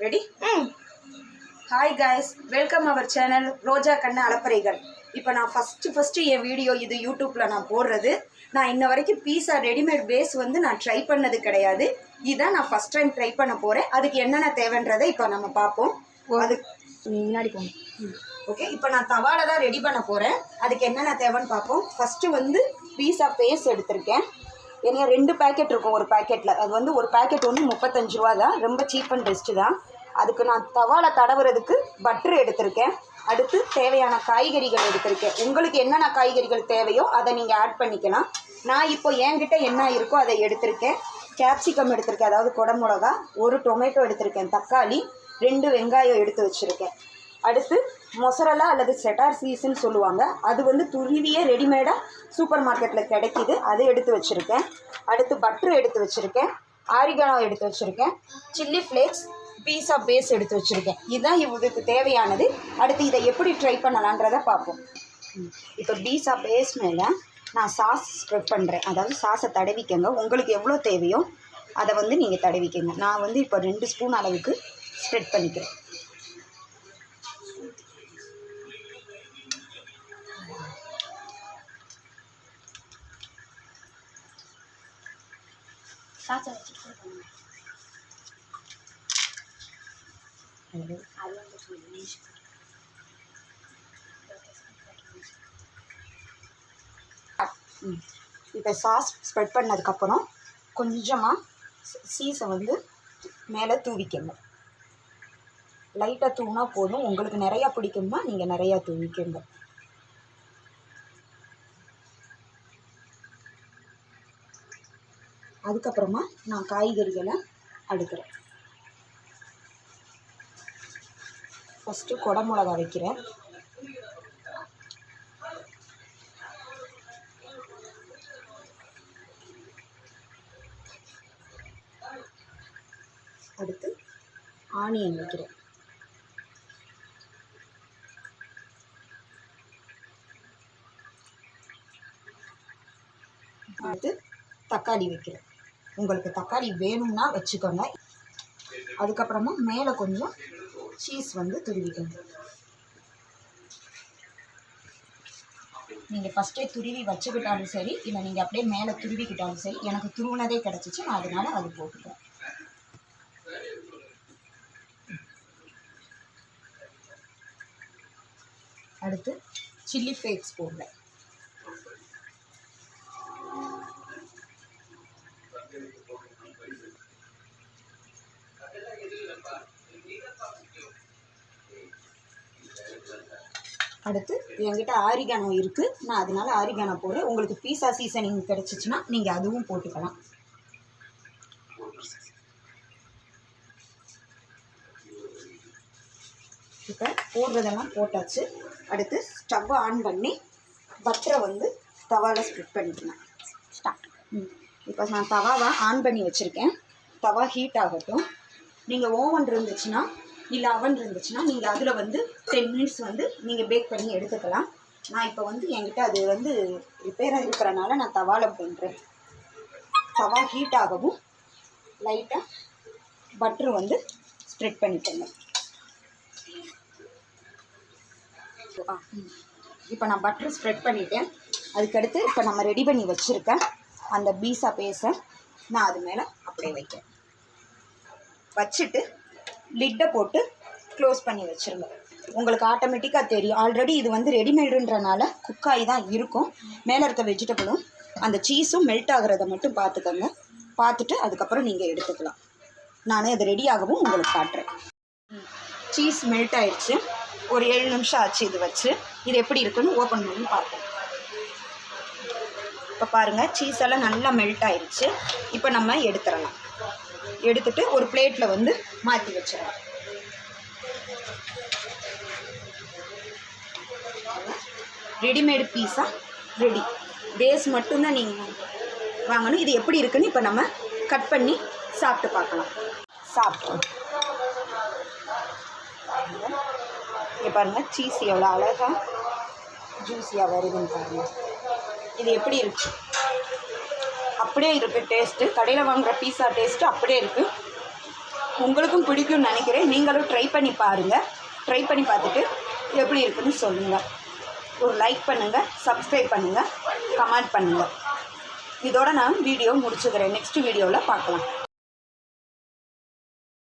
Ready? Hi guys, welcome our channel Roja கண்ணு அலப்பறைகள். இப்போ நான் ஃபஸ்ட்டு என் வீடியோ இது யூடியூப்பில் நான் போடுறது. நான் இன்ன வரைக்கும் பீஸா ரெடிமேட் பேஸ் வந்து நான் ட்ரை பண்ணது கிடையாது. இதான் நான் ஃபஸ்ட் டைம் ட்ரை பண்ண போகிறேன். அதுக்கு என்னென்ன தேவைன்றதை இப்போ நம்ம பார்ப்போம். அதுக்கு முன்னாடி போகணும். ஓகே, இப்போ நான் தவால தான் ரெடி பண்ண போகிறேன். அதுக்கு என்னென்ன தேவைன்னு பார்ப்போம். ஃபஸ்ட்டு வந்து பீஸா பேஸ் எடுத்திருக்கேன். ஏன்னா 2 பேக்கெட் இருக்கும் ஒரு பேக்கெட்டில். அது வந்து ஒரு பேக்கெட் வந்து 35 ரூபா தான், ரொம்ப சீப் அண்ட் பெஸ்ட்டு தான். அதுக்கு நான் தவால தடவுறதுக்கு பட்டர் எடுத்திருக்கேன். அடுத்து தேவையான காய்கறிகள் எடுத்திருக்கேன். உங்களுக்கு என்னென்ன காய்கறிகள் தேவையோ அதை நீங்கள் ஆட் பண்ணிக்கலாம். நான் இப்போ என்கிட்ட என்ன இருக்கோ அதை எடுத்திருக்கேன். கேப்சிகம் எடுத்திருக்கேன், அதாவது குடமிளகா, ஒரு டொமேட்டோ எடுத்திருக்கேன், தக்காளி, 2 வெங்காயம் எடுத்து வச்சுருக்கேன். அடுத்து மொசரலா அல்லது செட்டார் சீஸ்ன்னு சொல்லுவாங்க, அது வந்து துருவியே ரெடிமேடாக சூப்பர் மார்க்கெட்டில் கிடைக்கிது, அது எடுத்து வச்சுருக்கேன். அடுத்து பட்டர் எடுத்து வச்சுருக்கேன், ஆரிகானோ எடுத்து வச்சுருக்கேன், சில்லி ஃப்ளேக்ஸ், பீஸா பேஸ் எடுத்து வச்சுருக்கேன். இதுதான் இதுக்கு தேவையானது. அடுத்து இதை எப்படி ட்ரை பண்ணலான்றதை பார்ப்போம். இப்போ பீஸா பேஸ் மேலே நான் சாஸ் ஸ்ப்ரெட் பண்ணுறேன். அதாவது சாஸை தடவிக்கங்க, உங்களுக்கு எவ்வளோ தேவையோ அதை வந்து நீங்கள் தடவிக்கங்க. நான் வந்து இப்போ 2 ஸ்பூன் அளவுக்கு ஸ்ப்ரெட் பண்ணிக்கிறேன். சாஸை வச்சுட்டு இப்போ சாஸ் ஸ்ப்ரெட் பண்ணதுக்கப்புறம் கொஞ்சமாக சீஸை வந்து மேலே தூவிக்கங்க. லைட்டாக தூவினா போதும். உங்களுக்கு நிறையா பிடிக்கும்னா நீங்கள் நிறையா தூவிக்கங்க. அதுக்கப்புறமா நான் காய்கறிகளை அடுக்கிறேன். ஃபஸ்ட்டு குடமிளகா வைக்கிறேன். அடுத்து ஆனியன் வைக்கிறேன். அடுத்து தக்காளி வைக்கிறேன். உங்களுக்கு தக்காளி வேணும்னா வச்சுக்கோங்க. அதுக்கப்புறமா மேலே கொஞ்சம் சீஸ் வந்து துருவிக்கோங்க. நீங்கள் ஃபஸ்ட்டே துருவி வச்சுக்கிட்டாலும் சரி, இல்லை நீங்கள் அப்படியே மேலே துருவிக்கிட்டாலும் சரி. எனக்கு துருவினதே கிடச்சிச்சு, நான் அதனால் அது போட்டுக்கிறேன். அடுத்து சில்லி ஃப்ளேக்ஸ் போடுறேன். அடுத்து என்கிட்ட ஆரிகானோ இருக்குது, நான் அதனால் ஆரிகானோ போடுறேன். உங்களுக்கு பீஸா சீசனிங் கிடச்சிச்சின்னா நீங்கள் அதுவும் போட்டுக்கலாம். இப்போ போடுறதெல்லாம் போட்டாச்சு. அடுத்து ஸ்டவ்வை ஆன் பண்ணி பட்டரை வந்து தவாவில் ஸ்ப்ரெட் பண்ணிக்கலாம். ஸ்டார்ட். இப்போ நான் தவாவை ஆன் பண்ணி வச்சுருக்கேன். தவா ஹீட் ஆகட்டும். நீங்கள் ஓவன் இருந்துச்சுன்னா இல்லை அவன் இருந்துச்சுன்னா நீங்கள் அதில் வந்து 10 மினிட்ஸ் வந்து நீங்கள் பேக் பண்ணி எடுத்துக்கலாம். நான் இப்போ வந்து என்கிட்ட அது வந்து ரிப்பேராக இருக்கிறனால நான் தவாவில் பண்ணுறேன். தவா ஹீட் ஆகவும் லைட்டாக பட்டர் வந்து ஸ்ப்ரெட் பண்ணிக்கோங்க. இப்போ நான் பட்டர் ஸ்ப்ரெட் பண்ணிட்டேன். அதுக்கடுத்து இப்போ நம்ம ரெடி பண்ணி வச்சுருக்கேன் அந்த பீஸா பேஸை நான் அது மேலே அப்படியே வைக்கிறேன். வச்சுட்டு லிட்டை போட்டு க்ளோஸ் பண்ணி வச்சுருங்க. உங்களுக்கு ஆட்டோமேட்டிக்காக தெரியும். ஆல்ரெடி இது வந்து ரெடிமேடுன்றனால குக்காகி தான் இருக்கும். மேலே இருக்க வெஜிடபிளும் அந்த சீஸும் மெல்ட் ஆகிறத மட்டும் பார்த்துக்கோங்க. பார்த்துட்டு அதுக்கப்புறம் நீங்கள் எடுத்துக்கலாம். நான் அது ரெடி ஆகவும் உங்களுக்கு காட்டுறேன். சீஸ் மெல்ட் ஆயிடுச்சு. ஒரு 7 நிமிஷம் ஆச்சு இது வச்சு. இது எப்படி இருக்குன்னு ஓப்பன் பண்ணி பார்ப்போம். இப்போ பாருங்கள், சீஸ் எல்லாம் நல்லா மெல்ட் ஆயிடுச்சு. இப்போ நம்ம எடுத்துடலாம். எடுத்துட்டு ஒரு பிளேட்டில் வந்து மாற்றி வச்சிடலாம். Readymade pizza ready. பேஸ் மட்டும்தான் நீங்கள் வாங்கணும். இது எப்படி இருக்குன்னு இப்போ நம்ம கட் பண்ணி சாப்பிட்டு பார்க்கலாம். சாப்பிட்டோம். இங்கே பாருங்கள், சீஸ் எவ்வளோ அழகாக ஜூஸியாக வருதுன்னு பாருங்கள். இது எப்படி இருக்குது? அப்படியே இருக்குது டேஸ்ட்டு. கடையில் வாங்குகிற பீஸா டேஸ்ட்டு அப்படியே இருக்குது. உங்களுக்கும் பிடிக்கும்னு நினைக்கிறேன். நீங்களும் ட்ரை பண்ணி பாருங்கள். ட்ரை பண்ணி பார்த்துட்டு எப்படி இருக்குன்னு சொல்லுங்கள். ஒரு லைக் பண்ணுங்கள், சப்ஸ்கிரைப் பண்ணுங்கள், கமெண்ட் பண்ணுங்கள். இதோட நான் வீடியோ முடிச்சுக்கிறேன். நெக்ஸ்ட் வீடியோவில் பார்க்கலாம்.